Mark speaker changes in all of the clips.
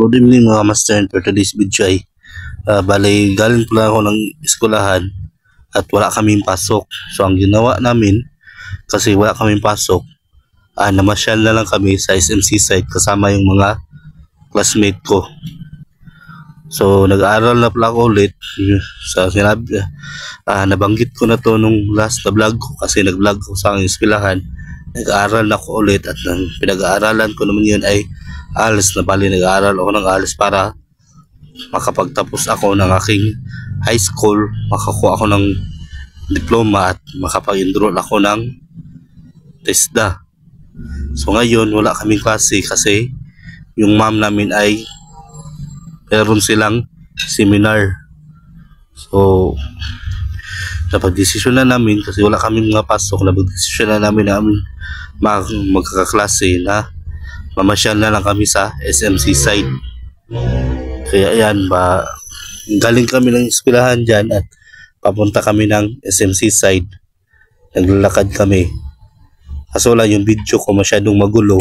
Speaker 1: Good evening mga master, for today's video ay bali galing pala ako ng eskwelahan at wala kaming pasok. So ang ginawa namin, kasi wala kaming pasok, namasyal na lang kami sa SMC site kasama yung mga classmate ko. So nag-aaral na pala ako ulit. Sa sinabi, nabanggit ko na to nung last na vlog ko, kasi nag-vlog ko sa aking eskwelahan. Nag-aaral na ako ulit at ang pinag-aaralan ko naman yun ay ALS. Na bali nag-aaral ako ng ALS para makapagtapos ako ng aking high school, makakuha ako ng diploma at makapag-enroll ako ng TESDA. So ngayon wala kaming klase kasi yung ma'am namin ay meron silang seminar. So napag-desisyon na namin, kasi wala kaming mga pasok, napag-desisyon na namin magkakaklase na mamasyal na lang kami sa SMC side. Kaya yan ba, galing kami ng eskwelahan dyan at papunta kami ng SMC side. Naglalakad kami. Kaso lang yung video ko masyadong magulo.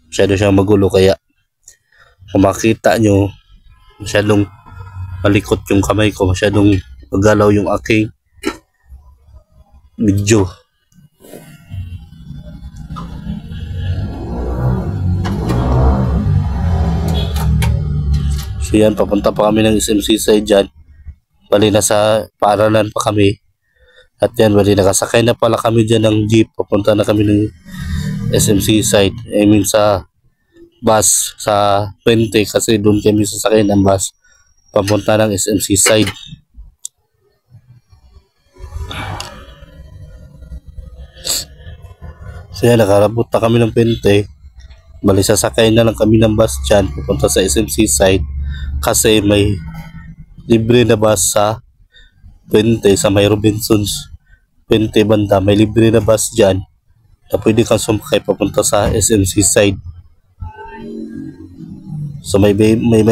Speaker 1: Masyado siyang magulo, kaya kung makita nyo, masyadong malikot yung kamay ko, masyadong magalaw yung aking video. So yan, papunta pa kami ng SMC side dyan. Bali nasa paaralan pa kami. At yan, bali nakasakay na pala kami dyan ng jeep. Papunta na kami ng SMC side. I mean sa bus, sa 20, kasi doon kami sasakay ng bus papunta ng SMC side. So yan, nakarabot na kami ng 20. Bali sasakay na lang kami ng bus dyan papunta sa SMC side, kasi may libre na bus sa 20, sa may Robinsons 20 banda. May libre na bus dyan na pwede kang sumakay papunta sa SMC side. So may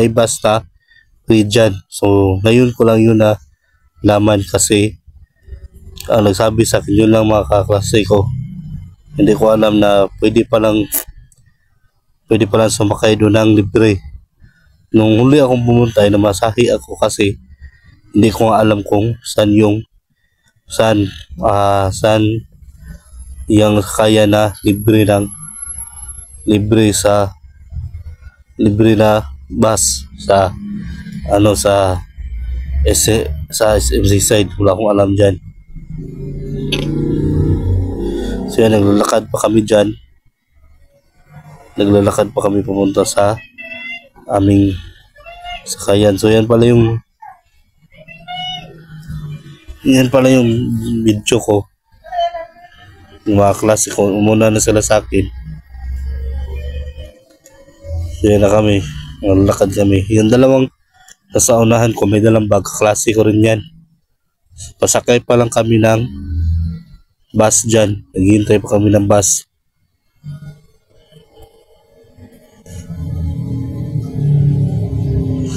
Speaker 1: bus na free dyan. So ngayon ko lang yun na laman, kasi nagsabi sa akin yun lang mga kaklase ko. Hindi ko alam na pwede palang sumakay doon ng libre. Nung huli akong pumunta ay namasahi ako, kasi hindi ko nga alam kung saan yung kaya na libre na bus sa SMC side. Wala akong alam dyan. So yan, naglalakad pa kami dyan. Naglalakad pa kami pumunta sa aming sakayan. So yan pala yung video ko. Yung mga klase ko, umuna na sila sa akin. So yan na kami, naglalakad kami. Yung dalawang nasa unahan ko, may dalang bag, klase ko rin yan. Pasakay pa lang kami ng bus dyan. Naghihintay pa kami ng bus.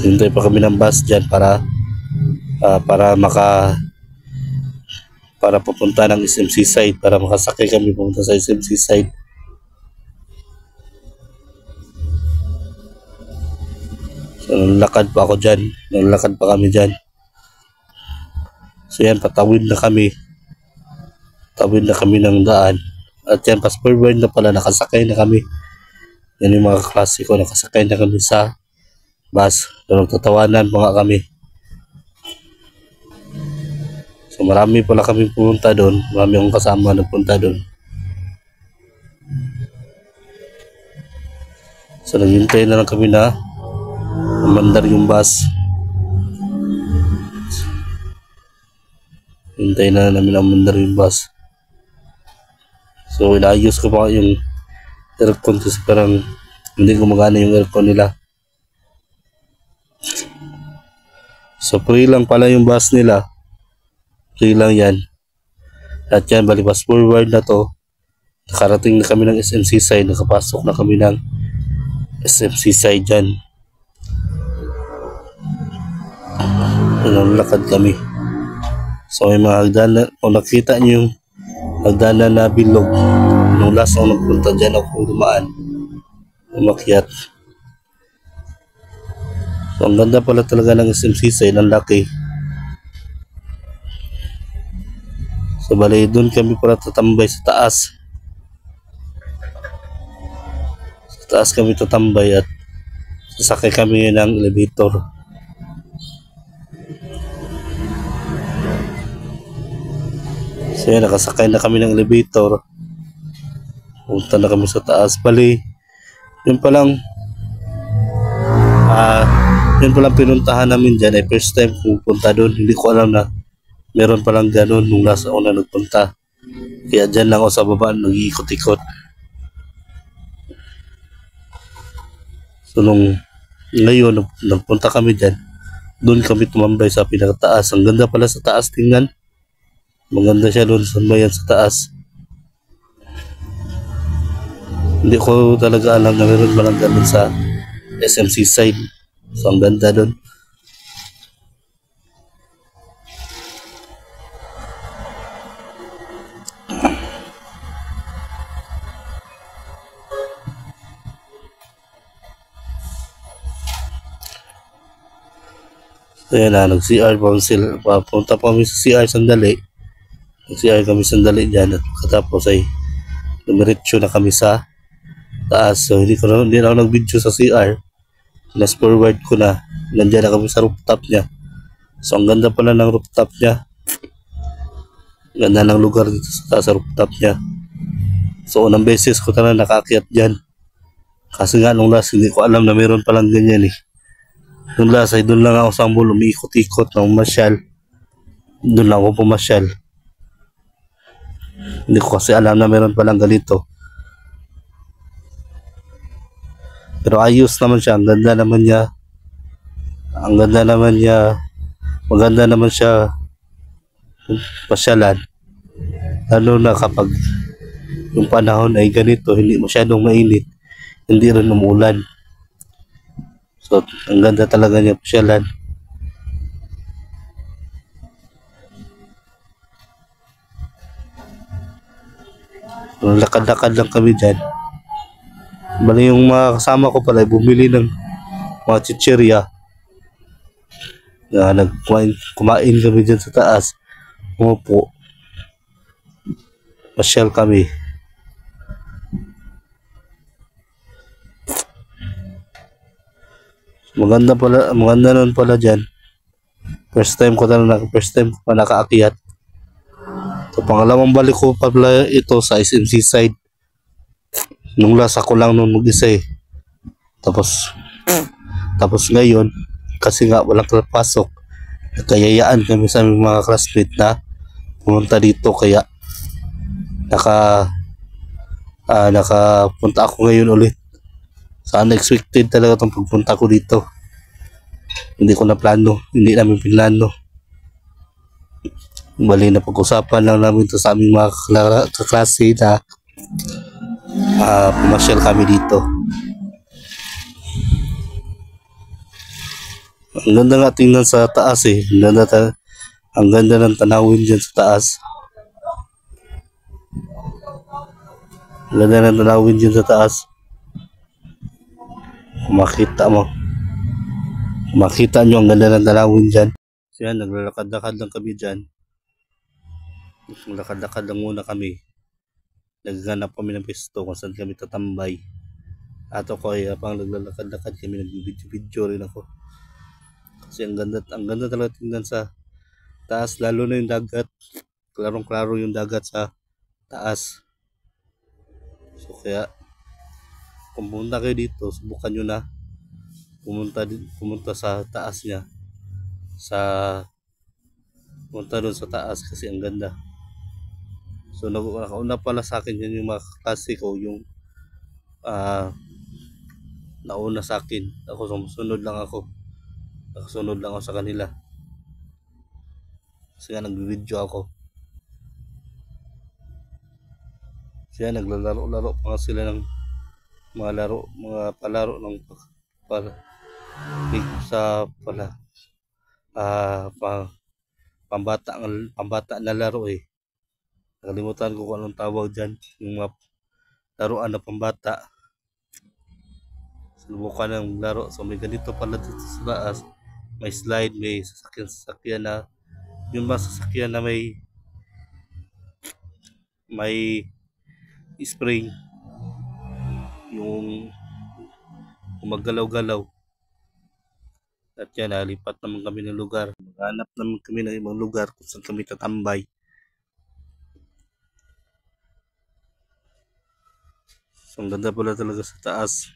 Speaker 1: Hintay pa kami ng bus dyan para papunta ng SMC side, para makasakay kami pumunta sa SMC side. So nalakad pa ako dyan, nalakad pa kami dyan. So yan, patawid na kami ng daan. At yan, fast forward na pala, nakasakay na kami. Yan yung mga klase ko, nakasakay na kami sa bus. So nagtatawanan pa nga kami. So marami pala kami pumunta doon, marami akong kasama nagpunta doon. So naghintay na lang kami na umandar yung bus. Hintay na namin umandar yung bus. So inaayos ko pa yung aircon, kasi parang hindi gumagana yung aircon nila. So free lang pala yung bus nila. Free lang yan. At yan, bali fast forward na to. Nakarating na kami ng SMC side. Nakapasok na kami ng SMC side dyan. Nalakad kami. So may mga hagdanan. Kung nakita nyo yung hagdanan na bilog, nung last ako nagpunta dyan ako dumaan. umakyat. So, ang ganda pala talaga ng SMC side, ang laki. So, bali, doon kami para tatambay sa taas. Sa taas kami tatambay at sasakay kami ng elevator. So, yan, nakasakay na kami ng elevator. Punta na kami sa taas. Bali, yun palang pinuntahan namin dyan ay first time pupunta doon. Hindi ko alam na meron palang ganun nung nasa una nagpunta. Kaya dyan lang ako sa baba nag-iikot-ikot. So nung ngayon nagpunta kami dyan, doon kami tumambay sa pinakataas. Ang ganda pala sa taas tingnan. Maganda siya doon sa bayan sa taas. Hindi ko talaga alam na meron palang ganun sa SMC side. So ang ganda doon. So yan na, nag-CR pa sila. Papunta pa kami sa CR sandali. Nag-CR kami sandali dyan at katapos ay dumiretso na kami sa taas. So hindi na ako nag-video sa CR. Fast forward ko na. Nandiyan na kami sa rooftop niya. So ang ganda pala ng rooftop niya. Ganda ng lugar dito sa taas sa rooftop niya. So unang beses ko talaga nakaakyat dyan. Kasi nga nung last hindi ko alam na meron palang ganyan eh. Nung last ay doon lang ako sa mall umiikot-ikot ng masyal. Doon lang ako pumasyal. Hindi ko kasi alam na meron palang ganito. Pero ayos naman siya. Ang ganda naman niya. Ang ganda naman niya. Maganda naman siya pasyalan. Lalo na kapag yung panahon ay ganito, hindi masyadong mainit. Hindi rin umulan. So, ang ganda talaga niya pasyalan. Lakad-lakad lang kami dyan. Bali yung mga kasama ko pala bumili ng mga chichirya. Kumain kami dyan sa taas. Umupo. Pasyal kami. Maganda nun pala dyan. First time ko pa nakaakyat. So pangalawang balik ko pala ito sa SMC side. Nung last ako lang nung mag-isa eh. Tapos ngayon, kasi nga walang pasok, nagkayayaan kami sa aming mga classmate na pumunta dito kaya nakapunta ako ngayon ulit. So unexpected talaga itong pagpunta ko dito. Hindi namin pinlano. Bali na pag-usapan lang namin ito sa aming mga kaklase na pumasyal kami dito. Ang ganda nga tingnan sa taas eh. Ang ganda ng tanawin dyan sa taas. Ang ganda ng tanawin dyan sa taas. Makita nyo ang ganda ng tanawin dyan. So yan, naglalakad-lakad lang kami dyan. Naglalakad-lakad lang muna kami. Naghanap kami ng pwesto kung saan kami tatambay. At ako ay pang naglalakad-lakad kami, nag-video rin ako. Kasi ang ganda talaga tingnan sa taas, lalo na yung dagat. Klarong-klaro yung dagat sa taas. So kaya kung pumunta kayo dito, subukan nyo na pumunta sa taas niya. Pumunta doon sa taas kasi ang ganda. So nakauna pala sa akin yan yung mga klase ko, yung nauna sa akin. Nakasunod lang ako sa kanila. Kasi nga nag-video ako. Siya naglalaro-laro pa sila ng mga palaro ng pambata na laro eh. Nakalimutan ko kung anong tawag dyan, yung mga laruan na pambata. Subukan ng laro. So may ganito pala dito sa taas. May slide, may sasakyan na yung mga sasakyan na may spring, yung gumagalaw-galaw. At yan, nalipat naman kami ng lugar. Maghanap naman kami ng ibang lugar kung saan kami tatambay. So, ang ganda pala talaga sa taas.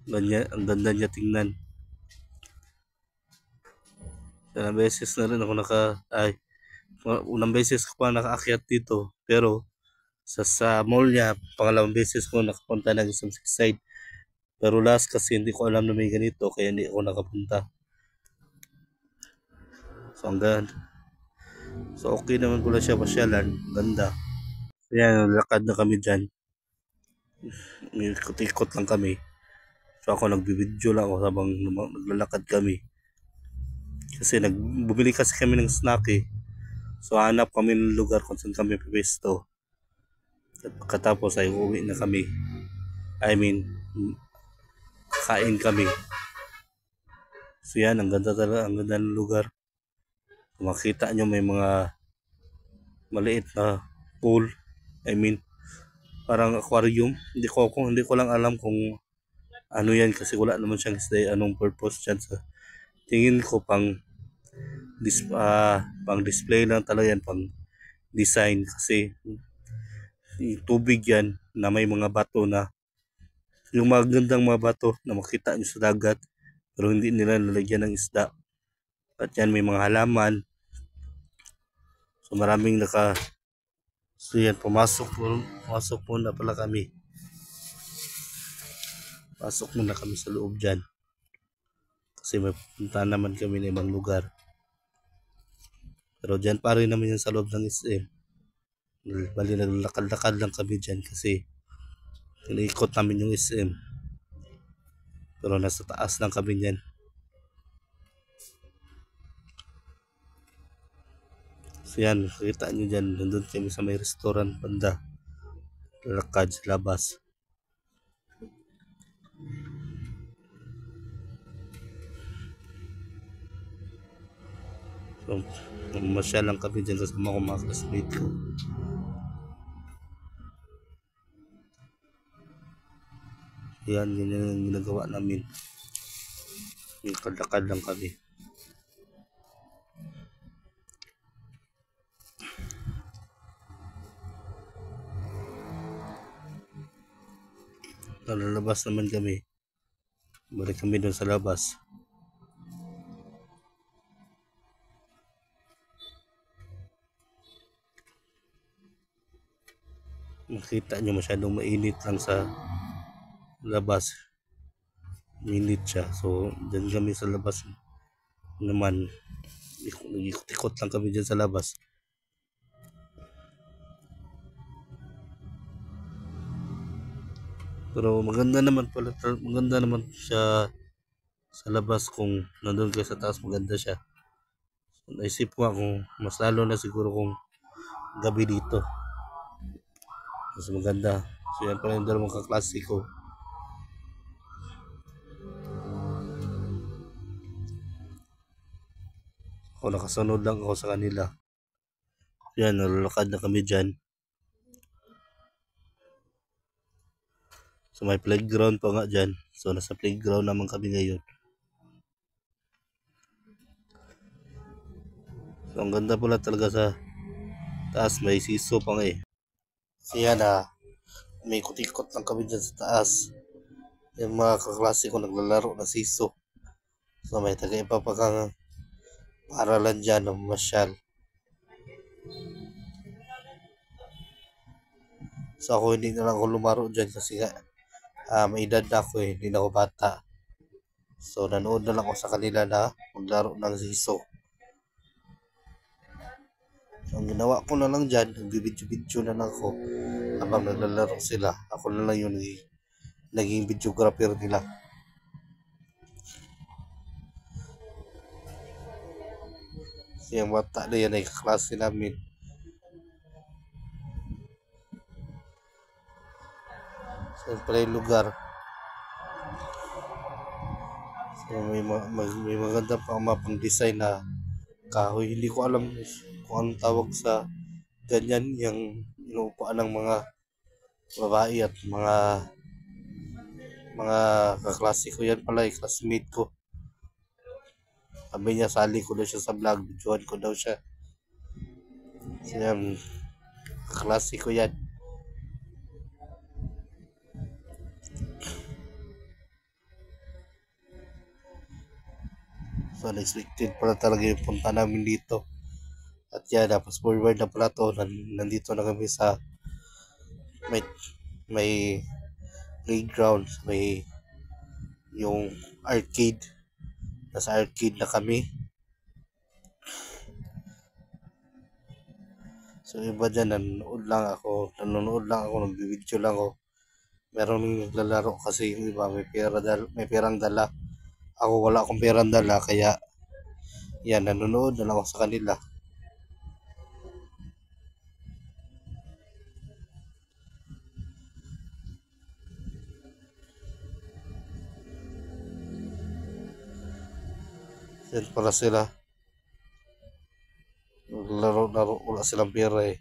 Speaker 1: Ang ganda niya tingnan. Ilang beses na rin ako unang beses ko pa nakaakyat dito. Pero sa mall niya, pangalawang beses ko nakapunta ng isang side. Pero last kasi hindi ko alam na may ganito, kaya hindi ako nakapunta. So hanggang so okay naman pala siya pasyalan, ganda. So yan, lakad na kami dyan. Ikot-ikot lang kami. So ako nagbibideo lang ako habang naglalakad kami. Kasi bumili kasi kami ng snack eh. So hanap kami ng lugar kung saan kami pipesto. At pagkatapos ay uwi na kami. Kain kami. So yan, ang ganda talaga, ang ganda ng lugar. Kung makita nyo may mga maliit na pool. Parang aquarium. Hindi ko lang alam kung ano yan kasi wala naman siyang anong purpose dyan. Sa tingin ko pang display lang talaga yan, pang design kasi yung tubig yan na may mga bato na yung magandang mga bato na makita nyo sa dagat pero hindi nila nalagyan ng isda. At yan may mga halaman. So maraming so yan, pumasok muna pala kami. Pasok muna kami sa loob dyan. Kasi may punta naman kami ng ibang lugar. Pero dyan pa rin naman yan sa loob ng SM. Bali naglalakad-lakad lang kami dyan kasi iniikot namin yung SM. Pero nasa taas lang kami dyan. So yan, makikita nyo dyan, nandun kami sa may restaurant banda. Lakad sa labas. So, masya lang kami dyan kasama ko mga classmate ko. Yan, yun yung ginagawa namin. Lakad-lakad lang kami. Lalabas naman kami. Balik kami doon sa labas. Makita nyo masyadong mainit lang sa labas. Mainit siya. So, dyan kami sa labas naman. Ikot-ikot lang kami dyan sa labas. Pero maganda naman siya sa labas. Kung nandun kayo sa taas, maganda siya. So, naisip ko kung mas lalo na siguro kung gabi dito. Mas maganda. So yan pala yung dalawang kaklase ko. Ako nakasunod lang ako sa kanila. Yan, nalalakad na kami dyan. So may playground pa nga dyan. So nasa playground naman kami ngayon. So ang ganda pala talaga sa taas. May siso pa nga eh. So yan may ikot-ikot lang kami dyan sa taas. Yung mga kaklase ko naglalaro ng siso. So may taga-iba pa kang paralan dyan ng masyal. So ako hindi na lang ako lumaro dyan kasi may edad na ako eh. Hindi na ako bata. So nanood na lang ako sa kanila na maglaro ng siso. So, ang ginawa ko na lang dyan, nagbibidyo-video na lang ako habang naglalaro sila. Ako na lang yung naging videographer nila. So, yung bata na yan ay kaklase namin. So, pala yung lugar. May maganda pa mapang design na kahoy. Hindi ko alam kung anong tawag sa ganyan, yung inuupuan ng mga babae at mga kaklase ko yan pala, classmate ko. Sabi niya, sali ko daw siya sa vlog, videoan ko daw siya. So yan, kaklase ko yan. So unexpected pala talaga yung punta namin dito. At yan, tapos forward na pala to, nandito na kami sa may playground, may yung arcade. Nasa arcade na kami. So iba dyan, nanonood lang ako, nagbibideo lang ako. Meron naglalaro kasi yung iba may perang dala. Ako wala akong perang dala, kaya yan, nanonood na lang ako sa kanila. Yan para sila. Laro, wala silang pera eh.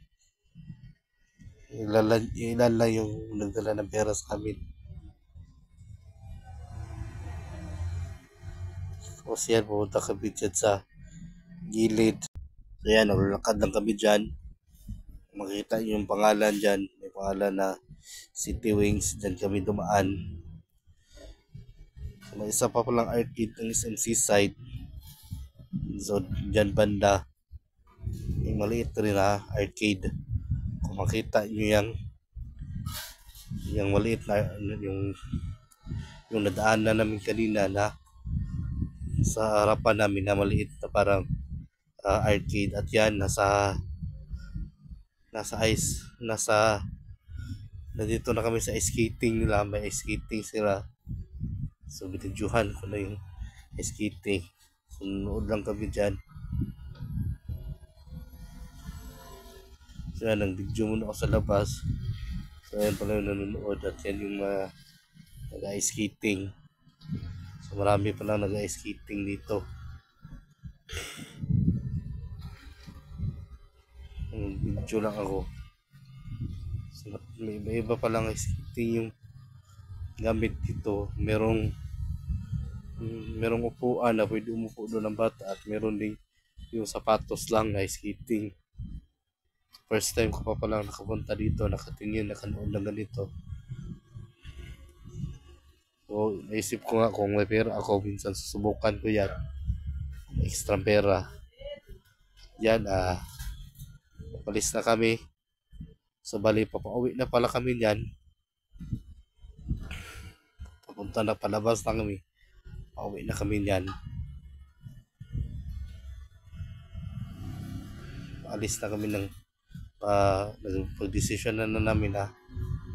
Speaker 1: Ilan lang yung nagdala ng pera sa amin. Tapos yan, pumunta kami dyan sa gilid. So yan, naglalakad lang kami dyan. Makita yung pangalan dyan. May pangalan na City Wings. Dyan kami dumaan. So, may isa pa palang arcade ng SMC side. So dyan banda, yung maliit rin na arcade. Kung makita nyo yung maliit na yung nadaan na namin kanina na sa harapan namin na maliit na parang arcade. At yan, nasa nandito na kami sa skating nila. May skating sila, so binidyohan ko na yung skating. So nunood lang kami dyan. So yan, nang video muna ako sa labas. So yan pala yung nanonood. At yan yung nag-ice skating. So marami pa lang nag-ice skating dito. Video lang ako. So may iba pa lang ice skating yung gamit dito. Merong upuan na pwede umupo doon ng bata. At meron din yung sapatos lang na skating. First time ko pa palang nakapunta dito, nakatingin, nakanood ng ganito. So, naisip ko nga kung may pera ako, minsan susubukan ko yan. Extra pera. Yan, palis na kami. So, bali, papauwi na pala kami yan. Papunta na, palabas na kami. Pauwi na kami yan. Alis na kami ng nagpag-desisyon na namin na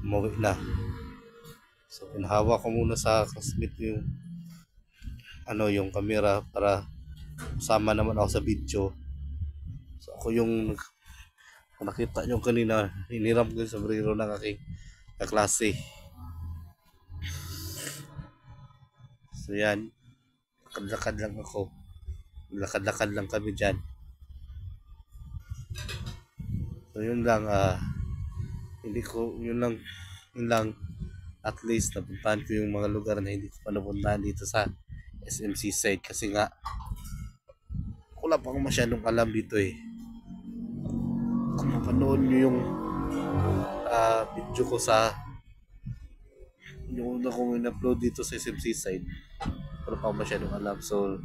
Speaker 1: umuwi na. So pinahawa ko muna sa classmate yung camera para sama naman ako sa video. So ako yung nakita nyo kanina, hiniram ko yung sombrero ng aking kaklase. So yan, lakad-lakad lang ako. Lakad-lakad lang kami dyan. So yun lang, yun lang, at least napuntahan ko yung mga lugar na hindi ko pa napuntahan dito sa SMC side, kasi nga wala pa akong masyadong alam dito eh. Kung mapanood nyo yung video ko yung una kong in-upload dito sa SMC side, wala pa akong masyadong alam. So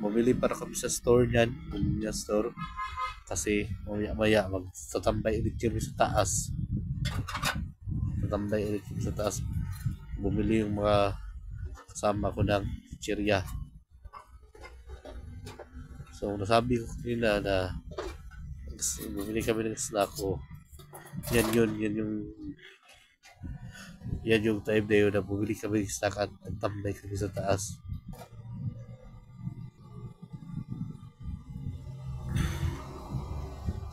Speaker 1: bumili para kami sa store niyan, store. Kasi maya magtatambay ulit kami sa taas. Bumili yung mga kasama ko ng chichirya. So nasabi ko kanina na bumili kami ng snack ko. Yan yung time na yun na bumili kami ng snack at nagtambay kami sa taas.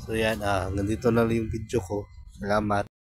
Speaker 1: So yan, hanggang dito na lang yung video ko. Salamat.